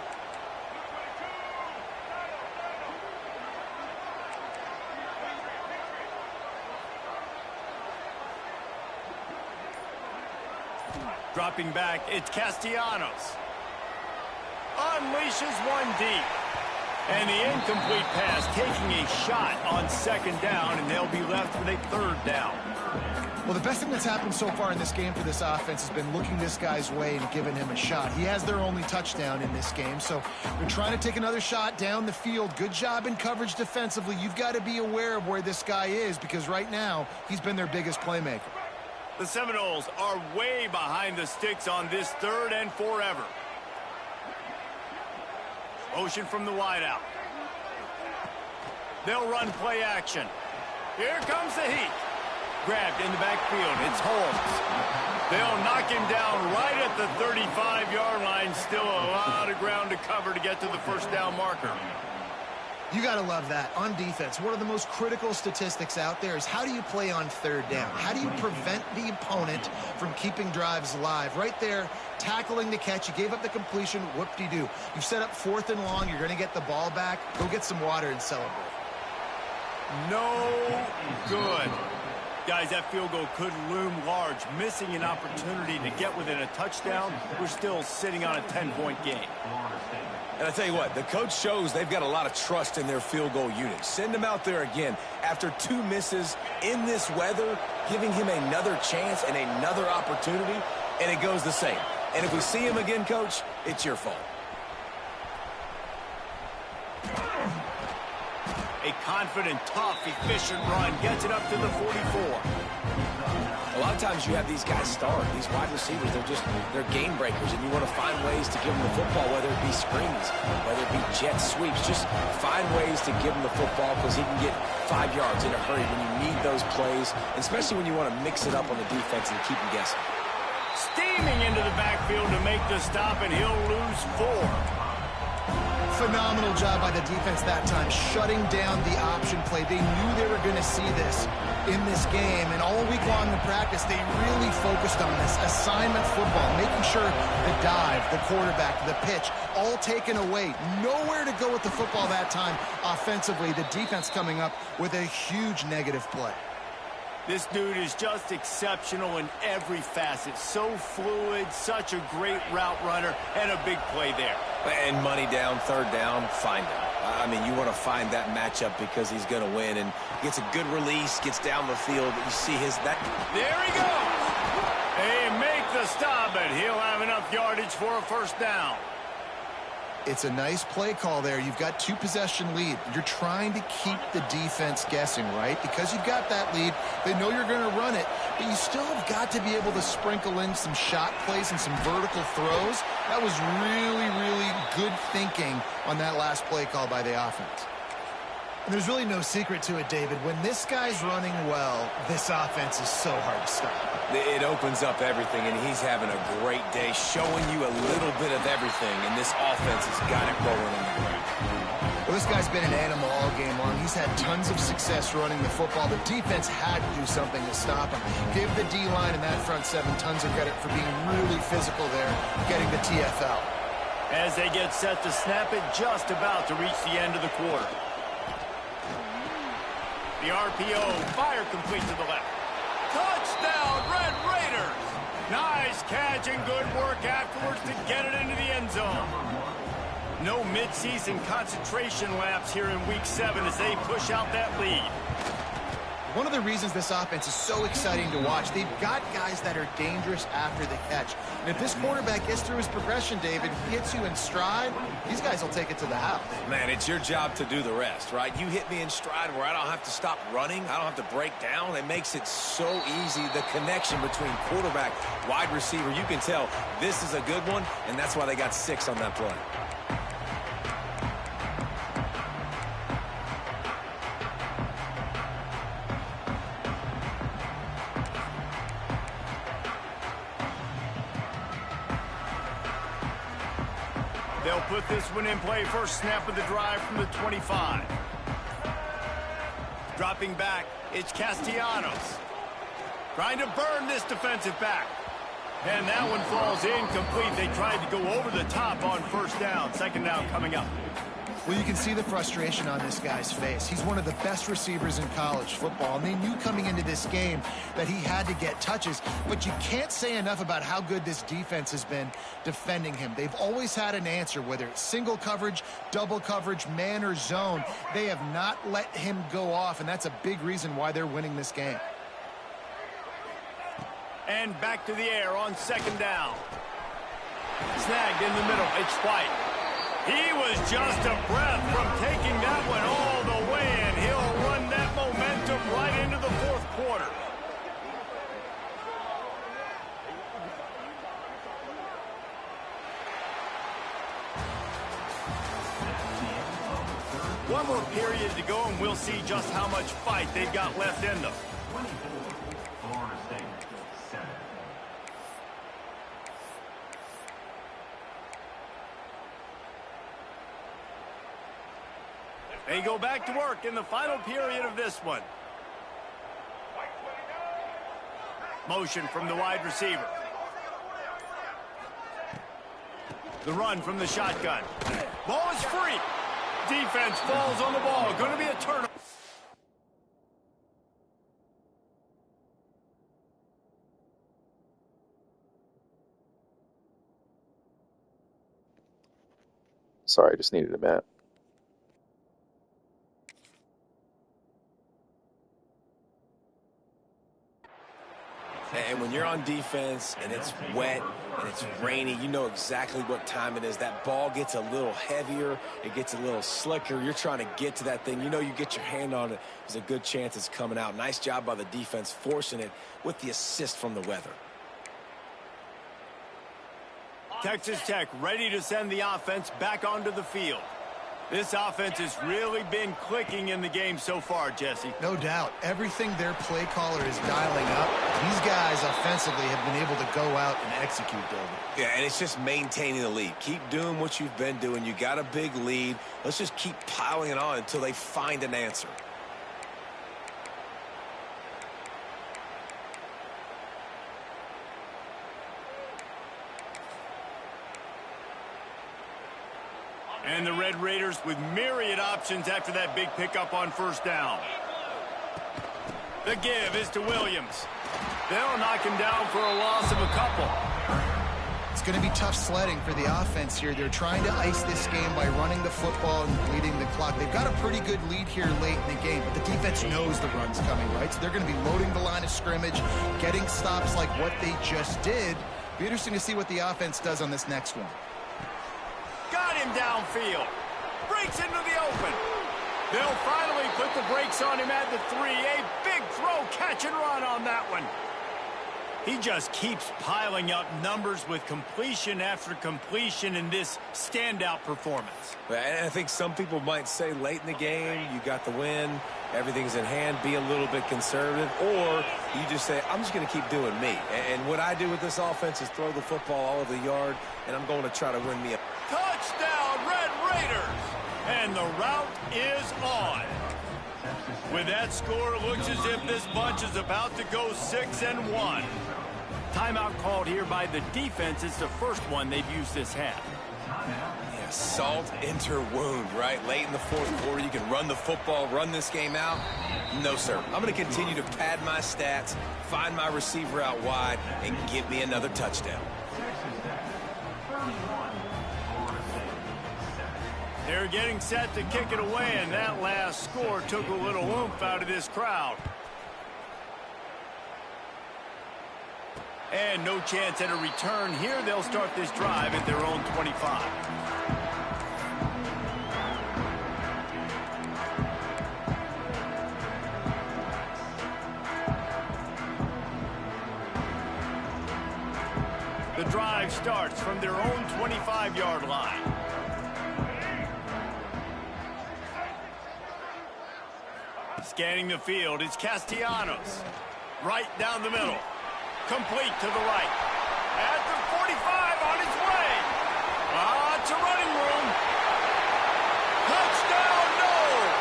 Dropping back, it's Castellanos. Unleashes one deep. And the incomplete pass taking a shot on 2nd down, and they'll be left with a 3rd down. Well, the best thing that's happened so far in this game for this offense has been looking this guy's way and giving him a shot. He has their only touchdown in this game, so they're trying to take another shot down the field. Good job in coverage defensively. You've got to be aware of where this guy is because right now he's been their biggest playmaker. The Seminoles are way behind the sticks on this 3rd and forever. Motion from the wideout. They'll run play action. Here comes the heat. Grabbed in the backfield. It's Holmes. They'll knock him down right at the 35-yard line. Still a lot of ground to cover to get to the 1st down marker. You got to love that. On defense, one of the most critical statistics out there is how do you play on 3rd down? How do you prevent the opponent from keeping drives alive? Right there, tackling the catch. You gave up the completion. Whoop-de-doo. You've set up 4th and long. You're going to get the ball back. Go get some water and celebrate. No good. Guys, that field goal could loom large. Missing an opportunity to get within a touchdown, we're still sitting on a 10-point game. And I tell you what, the coach shows they've got a lot of trust in their field goal unit. Send him out there again after 2 misses in this weather, giving him another chance and another opportunity, and it goes the same. And if we see him again, Coach, it's your fault. A confident, tough, efficient run gets it up to the 44. A lot of times you have these guys start, these wide receivers, they're game breakers, and you want to find ways to give them the football, whether it be screens, whether it be jet sweeps. Just find ways to give him the football because he can get 5 yards in a hurry when you need those plays, especially when you want to mix it up on the defense and keep them guessing. Steaming into the backfield to make the stop, and he'll lose 4. Phenomenal job by the defense that time, shutting down the option play. They knew they were going to see this in this game, and all week long in practice, they really focused on this assignment football, making sure the dive, the quarterback, the pitch, all taken away. Nowhere to go with the football that time offensively. The defense coming up with a huge negative play. This dude is just exceptional in every facet. So fluid, such a great route runner, and a big play there. And money down, 3rd down, find him. I mean, you want to find that matchup because he's going to win, and gets a good release, gets down the field. You see that. There he goes. They make the stop, and he'll have enough yardage for a 1st down. It's a nice play call there. You've got 2-possession lead. You're trying to keep the defense guessing, right? Because you've got that lead, they know you're going to run it, but you still have got to be able to sprinkle in some shot plays and some vertical throws. That was really, really good thinking on that last play call by the offense. And there's really no secret to it, David. When this guy's running well, this offense is so hard to stop. It opens up everything, and he's having a great day, showing you a little bit of everything, and this offense has got it rolling in the ground. Well, this guy's been an animal all game long. He's had tons of success running the football. The defense had to do something to stop him. Give the D-line and that front 7 tons of credit for being really physical there, getting the TFL. As they get set to snap it, just about to reach the end of the quarter. The RPO, fire complete to the left. Touchdown, Red Raiders! Nice catch and good work afterwards to get it into the end zone. No midseason concentration lapse here in Week 7 as they push out that lead. One of the reasons this offense is so exciting to watch, they've got guys that are dangerous after the catch. And if this quarterback gets through his progression, David, hits you in stride, these guys will take it to the house. Man, it's your job to do the rest, right? You hit me in stride where I don't have to stop running. I don't have to break down. It makes it so easy. The connection between quarterback, wide receiver, you can tell this is a good one, and that's why they got 6 on that play. They'll put this one in play. First snap of the drive from the 25. Dropping back, it's Castellanos. Trying to burn this defensive back. And that one falls incomplete. They tried to go over the top on 1st down. 2nd down coming up. Well, you can see the frustration on this guy's face. He's one of the best receivers in college football, and they knew coming into this game that he had to get touches, but you can't say enough about how good this defense has been defending him. They've always had an answer, whether it's single coverage, double coverage, man or zone. They have not let him go off, and that's a big reason why they're winning this game. And back to the air on 2nd down. Snagged in the middle. It's White. He was just a breath from taking that one all the way, and he'll run that momentum right into the 4th quarter. One more period to go, and we'll see just how much fight they've got left in them. They go back to work in the final period of this one. Motion from the wide receiver. The run from the shotgun. Ball is free. Defense falls on the ball. Going to be a turnover. Sorry, I just needed a minute. And when you're on defense and it's wet and it's rainy, you know exactly what time it is. That ball gets a little heavier. It gets a little slicker. You're trying to get to that thing. You know you get your hand on it. There's a good chance it's coming out. Nice job by the defense forcing it with the assist from the weather. Texas Tech ready to send the offense back onto the field. This offense has really been clicking in the game so far, Jesse. No doubt. Everything their play caller is dialing up, these guys offensively have been able to go out and execute, David. Yeah, and it's just maintaining the lead. Keep doing what you've been doing. You got a big lead. Let's just keep piling it on until they find an answer. And the Red Raiders with myriad options after that big pickup on first down. The give is to Williams. They'll knock him down for a loss of a couple. It's going to be tough sledding for the offense here. They're trying to ice this game by running the football and bleeding the clock. They've got a pretty good lead here late in the game, but the defense knows the run's coming, right? So they're going to be loading the line of scrimmage, getting stops like what they just did. Be interesting to see what the offense does on this next one. Got him downfield. Breaks into the open. They'll finally put the brakes on him at the 3. A big throw, catch and run on that one. He just keeps piling up numbers with completion after completion in this standout performance. And I think some people might say late in the game, you got the win, everything's in hand, be a little bit conservative, or you just say, I'm just going to keep doing me. And what I do with this offense is throw the football all over the yard, and I'm going to try to win me a touchdown, Red Raiders! And the route is on. With that score, it looks as if this bunch is about to go 6-1. Timeout called here by the defense. It's the first one they've used this half. Yeah, salt enter wound, right? Late in the fourth quarter, you can run the football, run this game out. No, sir. I'm going to continue to pad my stats, find my receiver out wide, and get me another touchdown. They're getting set to kick it away, and that last score took a little oomph out of this crowd. And no chance at a return here. They'll start this drive at their own 25. The drive starts from their own 25-yard line. Scanning the field, it's Castellanos. Right down the middle. Complete to the right. At the 45 on his way. Lots of running room. Touchdown, Knowles.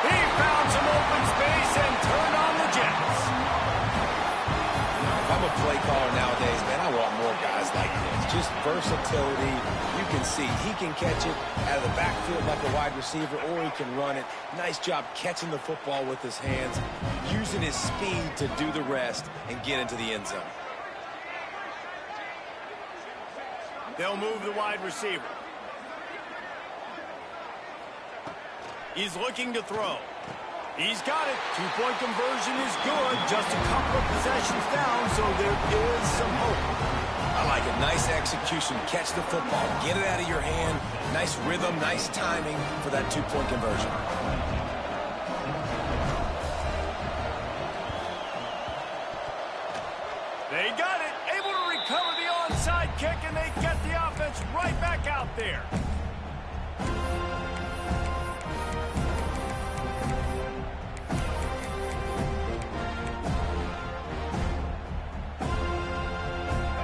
He found some open space and turned on the Jets. If I'm a play caller nowadays, man, I want more guys like this. Just versatility. You can see he can catch it out of the backfield like a wide receiver, or he can run it. Nice job catching the football with his hands, using his speed to do the rest and get into the end zone. They'll move the wide receiver. He's looking to throw. He's got it. Two-point conversion is good. Just a couple of possessions down, so there is some hope. I like it. Nice execution. Catch the football. Get it out of your hand. Nice rhythm, nice timing for that two-point conversion. They got it. Able to recover the onside kick, and they get the offense right back out there.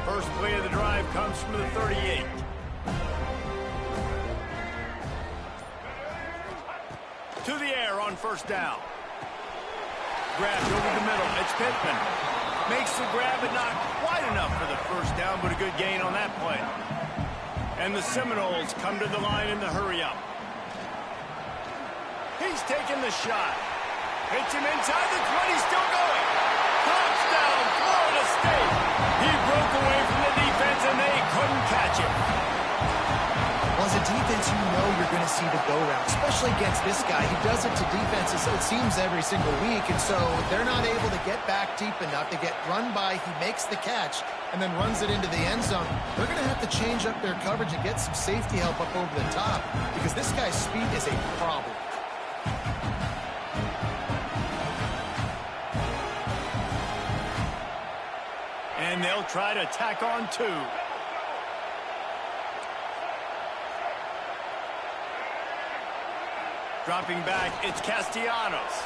First play of the drive comes from the 38. To the air on first down. Grabbed over the middle. It's Pittman. Makes the grab, but not quite enough for the first down, but a good gain on that play. And the Seminoles come to the line in the hurry-up. He's taking the shot. Hits him inside the 20, still going. Touchdown, Florida State. He broke away from the defense, and they couldn't catch him. Well, as a defense, offense you know you're going to see the go route, especially against this guy. He does it to defenses, it seems, every single week, and so they're not able to get back deep enough. They get run by, he makes the catch, and then runs it into the end zone. They're going to have to change up their coverage and get some safety help up over the top because this guy's speed is a problem. And they'll try to tack on 2. Dropping back, it's Castellanos.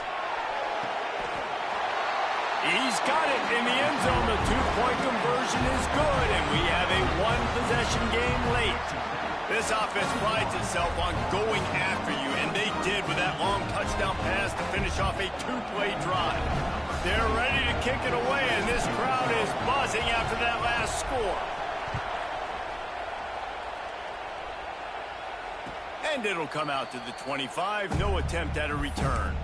He's got it in the end zone. The 2-point conversion is good, and we have a 1-possession game late. This offense prides itself on going after you, and they did with that long touchdown pass to finish off a 2-play drive. They're ready to kick it away, and this crowd is buzzing after that last score. And it'll come out to the 25. No attempt at a return.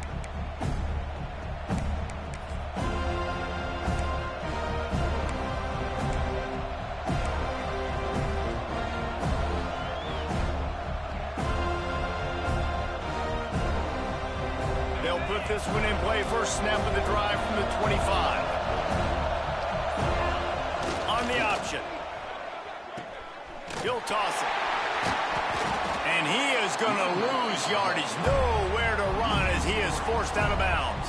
They'll put this one in play. First snap of the drive from the 25. On the option. He'll toss it. And he is going to lose yardage. Nowhere to run as he is forced out of bounds.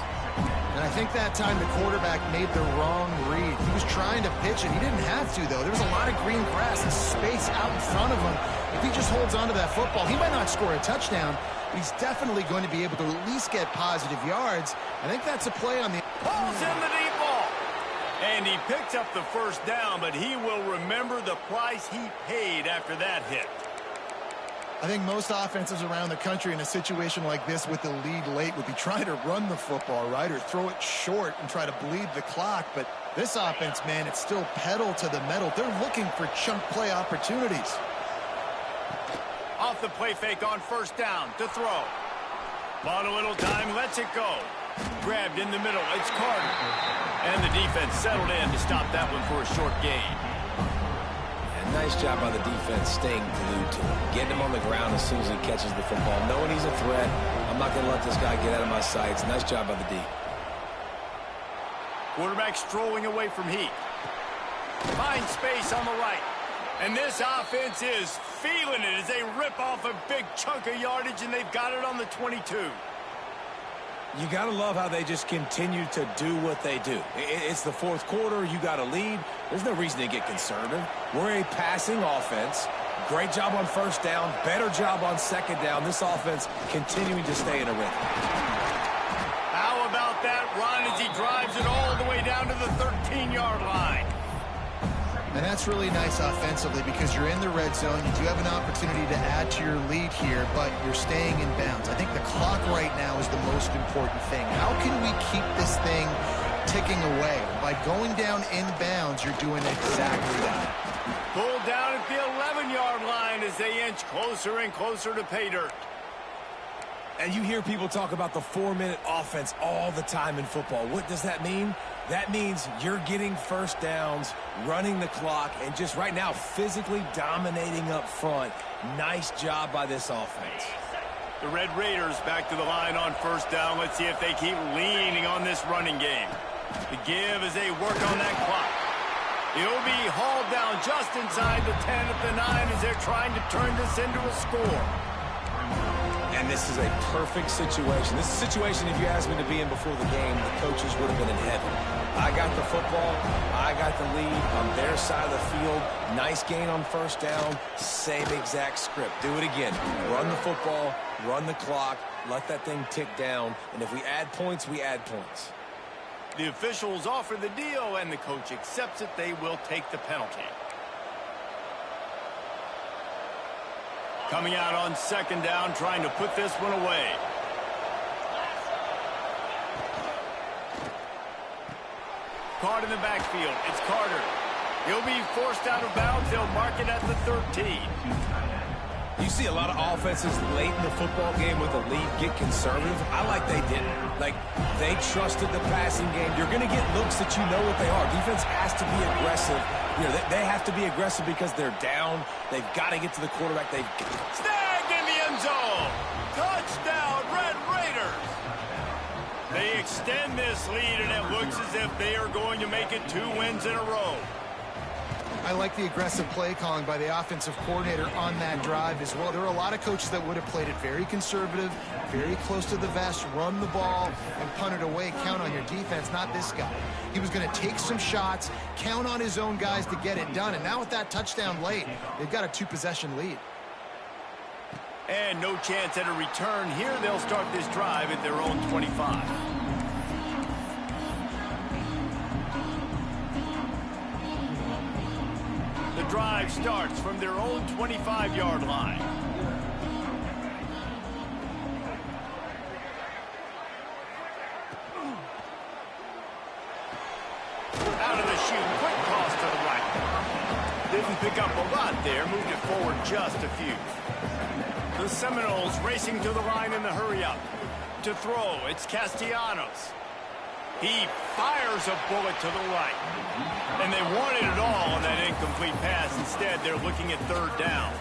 And I think that time the quarterback made the wrong read. He was trying to pitch it. He didn't have to, though. There was a lot of green grass and space out in front of him. If he just holds on to that football, he might not score a touchdown, but he's definitely going to be able to at least get positive yards. I think that's a play on the... Pulls in the deep ball. And he picks up the first down, but he will remember the price he paid after that hit. I think most offenses around the country in a situation like this with the lead late would be trying to run the football, right, or throw it short and try to bleed the clock. But this offense, man, it's still pedal to the metal. They're looking for chunk play opportunities. Off the play fake on first down to throw. Bought a little time, lets it go. Grabbed in the middle, it's Carter. And the defense settled in to stop that one for a short gain. Nice job by the defense staying glued to him, getting him on the ground as soon as he catches the football, knowing he's a threat. I'm not going to let this guy get out of my sights. Nice job by the D. Quarterback strolling away from Heat. Finds space on the right. And this offense is feeling it as they rip off a big chunk of yardage, and they've got it on the 22. You got to love how they just continue to do what they do. It's the fourth quarter. You got a lead. There's no reason to get conservative. We're a passing offense. Great job on first down. Better job on second down. This offense continuing to stay in a rhythm. How about that run as he drives it all the way down to the 13-yard line? And that's really nice offensively because you're in the red zone. You do have an opportunity to add to your lead here, but you're staying in bounds. I think the clock right now is the most important thing. How can we keep this thing ticking away? By going down in bounds, you're doing exactly that. Pulled down at the 11-yard line as they inch closer and closer to pay dirt. And you hear people talk about the 4-minute offense all the time in football. What does that mean? That means you're getting first downs, running the clock, and just right now physically dominating up front. Nice job by this offense. The Red Raiders back to the line on first down. Let's see if they keep leaning on this running game. The give as they work on that clock. It'll be hauled down just inside the 10 at the 9 as they're trying to turn this into a score. And this is a perfect situation. This is a situation, if you asked me to be in before the game, the coaches would have been in heaven. I got the football. I got the lead on their side of the field. Nice gain on first down. Same exact script. Do it again. Run the football, run the clock, let that thing tick down. And if we add points, we add points. The officials offer the deal, and the coach accepts it. They will take the penalty. Coming out on second down, trying to put this one away. Caught in the backfield. It's Carter. He'll be forced out of bounds. They'll mark it at the 13. You see a lot of offenses late in the football game with a lead get conservative. I like they didn't. Like, they trusted the passing game. You're going to get looks that you know what they are. Defense has to be aggressive. You know, they have to be aggressive because they're down. They've got to get to the quarterback. Snag zone. Touchdown, Red Raiders. They extend this lead, and it looks as if they are going to make it 2 wins in a row. I like the aggressive play calling by the offensive coordinator on that drive as well. There are a lot of coaches that would have played it very conservative, very close to the vest, run the ball, and punt it away. Count on your defense, not this guy. He was going to take some shots, count on his own guys to get it done. And now with that touchdown late, they've got a 2-possession lead. And no chance at a return here. They'll start this drive at their own 25. The drive starts from their own 25-yard line. Out of the chute, quick toss to the right. Didn't pick up a lot there, moved it forward just a few. The Seminoles racing to the line in the hurry-up. To throw, it's Castellanos. He fires a bullet to the right. And they wanted it all on that incomplete pass. Instead, they're looking at 3rd down.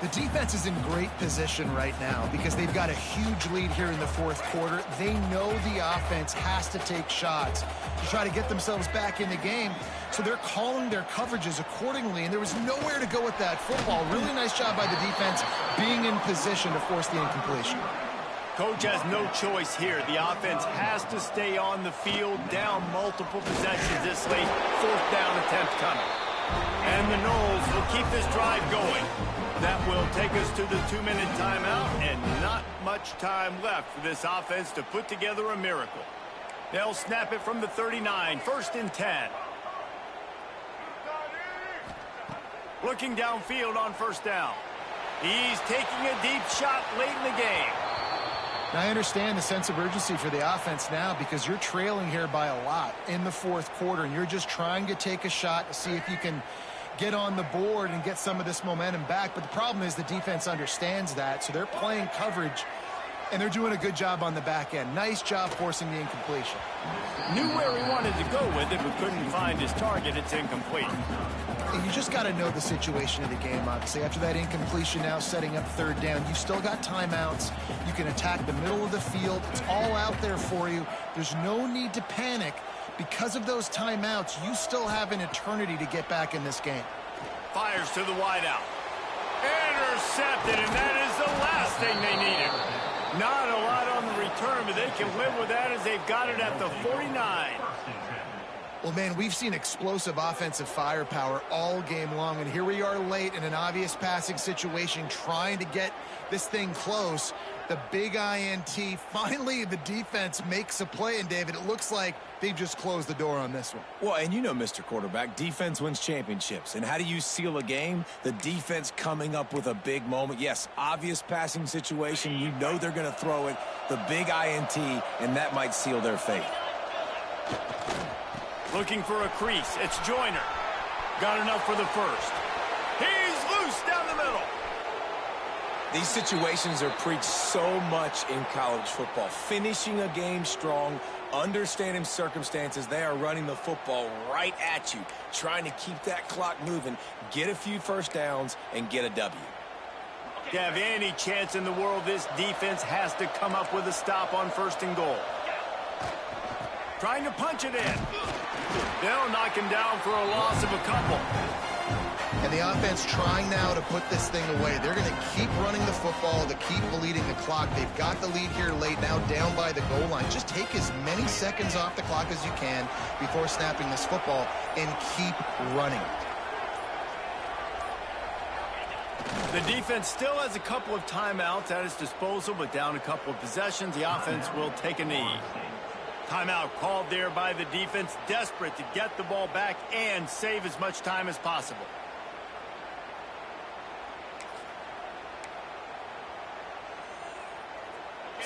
The defense is in great position right now because they've got a huge lead here in the 4th quarter. They know the offense has to take shots to try to get themselves back in the game. So they're calling their coverages accordingly, and there was nowhere to go with that football. Really nice job by the defense being in position to force the incompletion. Coach has no choice here. The offense has to stay on the field, down multiple possessions this late. 4th down attempt coming. And the Noles will keep this drive going. That will take us to the 2-minute timeout, and not much time left for this offense to put together a miracle. They'll snap it from the 39, 1st and 10. Looking downfield on 1st down. He's taking a deep shot late in the game. Now, I understand the sense of urgency for the offense now because you're trailing here by a lot in the 4th quarter, and you're just trying to take a shot to see if you can get on the board and get some of this momentum back. But the problem is the defense understands that, so they're playing coverage, and they're doing a good job on the back end. Nice job forcing the incompletion. Knew where he wanted to go with it, but couldn't find his target. It's incomplete. And you just got to know the situation of the game, obviously. After that incompletion, now setting up 3rd down, you've still got timeouts. You can attack the middle of the field. It's all out there for you. There's no need to panic. Because of those timeouts, you still have an eternity to get back in this game. Fires to the wideout. Intercepted, and that is the last thing they needed. Not a lot on the return, but they can live with that as they've got it at the 49. Well, man, we've seen explosive offensive firepower all game long, and here we are late in an obvious passing situation trying to get this thing close. The big INT, finally the defense makes a play, and David, it looks like they've just closed the door on this one. Well, and you know, Mr. Quarterback, defense wins championships. And how do you seal a game? The defense coming up with a big moment. Yes, obvious passing situation. You know they're going to throw it. The big INT, and that might seal their fate. Looking for a crease. It's Joyner. Got enough for the 1st. He's loose down the middle. These situations are preached so much in college football. Finishing a game strong, understanding circumstances. They are running the football right at you, trying to keep that clock moving, get a few 1st downs, and get a W. To have any chance in the world, this defense has to come up with a stop on 1st and goal. Trying to punch it in. They'll knock him down for a loss of a couple. And the offense trying now to put this thing away. They're going to keep running the football to keep bleeding the clock. They've got the lead here late, now down by the goal line. Just take as many seconds off the clock as you can before snapping this football and keep running. The defense still has a couple of timeouts at its disposal, but down a couple of possessions, the offense will take a knee. Timeout called there by the defense, desperate to get the ball back and save as much time as possible.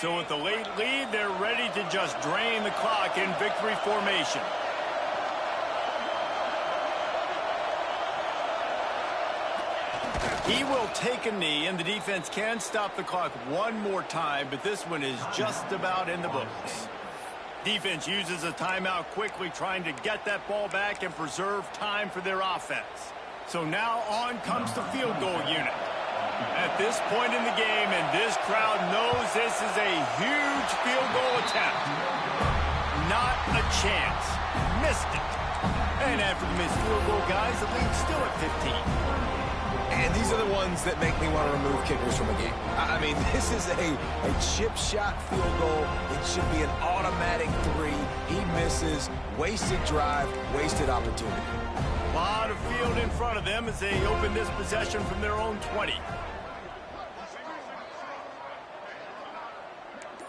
So with the late lead, they're ready to just drain the clock in victory formation. He will take a knee, and the defense can stop the clock one more time, but this one is just about in the books. Defense uses a timeout quickly, trying to get that ball back and preserve time for their offense. So now on comes the field goal unit. At this point in the game, and this crowd knows this is a huge field goal attempt. Not a chance. Missed it. And after the missed field goal, guys, the lead's still at 15. And these are the ones that make me want to remove kickers from a game. I mean, this is a chip shot field goal. It should be an automatic 3. He misses. Wasted drive, wasted opportunity. A lot of field in front of them as they open this possession from their own 20.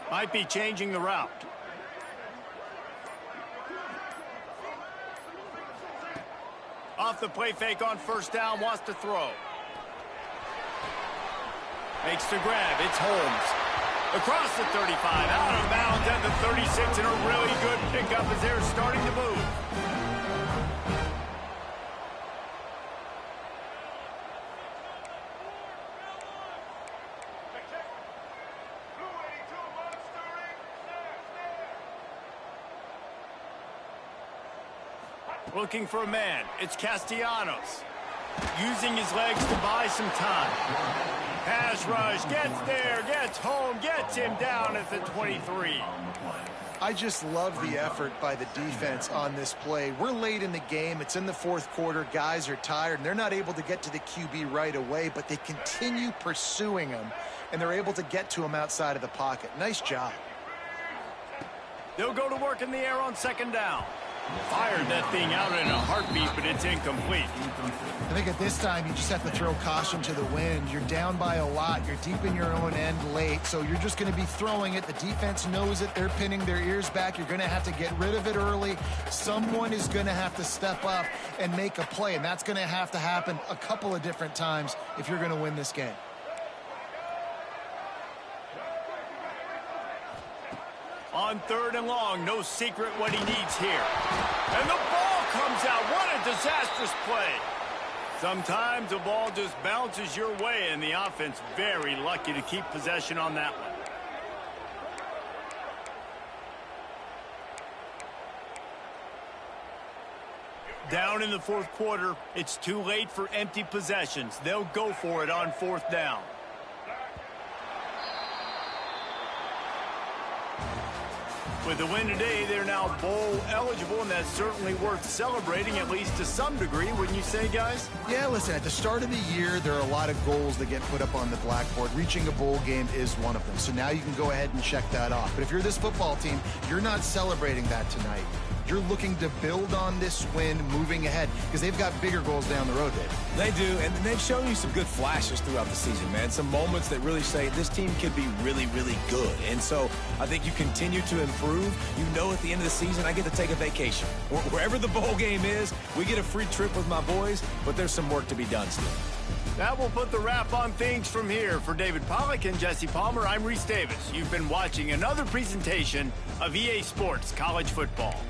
Might be changing the route. Off the play fake on first down, wants to throw. Makes the grab, it's Holmes. Across the 35, out of bounds at the 36, and a really good pickup as they're starting to move. Looking for a man. It's Castellanos. Using his legs to buy some time. Pass rush. Gets there. Gets home. Gets him down at the 23. I just love the effort by the defense on this play. We're late in the game. It's in the fourth quarter. Guys are tired, and they're not able to get to the QB right away, but they continue pursuing him, and they're able to get to him outside of the pocket. Nice job. They'll go to work in the air on second down. Fired that thing out in a heartbeat, but it's incomplete. I think at this time, you just have to throw caution to the wind. You're down by a lot. You're deep in your own end late, so you're just going to be throwing it. The defense knows it. They're pinning their ears back. You're going to have to get rid of it early. Someone is going to have to step up and make a play, and that's going to have to happen a couple of different times if you're going to win this game. On third and long, no secret what he needs here. And the ball comes out. What a disastrous play. Sometimes the ball just bounces your way, and the offense very lucky to keep possession on that one. Down in the fourth quarter, it's too late for empty possessions. They'll go for it on fourth down. With the win today, they're now bowl eligible, and that's certainly worth celebrating, at least to some degree, wouldn't you say, guys? Yeah, listen, at the start of the year, there are a lot of goals that get put up on the blackboard. Reaching a bowl game is one of them, so now you can go ahead and check that off. But if you're this football team, you're not celebrating that tonight. You're looking to build on this win moving ahead because they've got bigger goals down the road, Dave. They do, and they've shown you some good flashes throughout the season, man. Some moments that really say this team could be really, really good. And so I think you continue to improve. You know at the end of the season, I get to take a vacation. Wherever the bowl game is, we get a free trip with my boys, but there's some work to be done still. That will put the wrap on things from here. For David Pollack and Jesse Palmer, I'm Reese Davis. You've been watching another presentation of EA Sports College Football.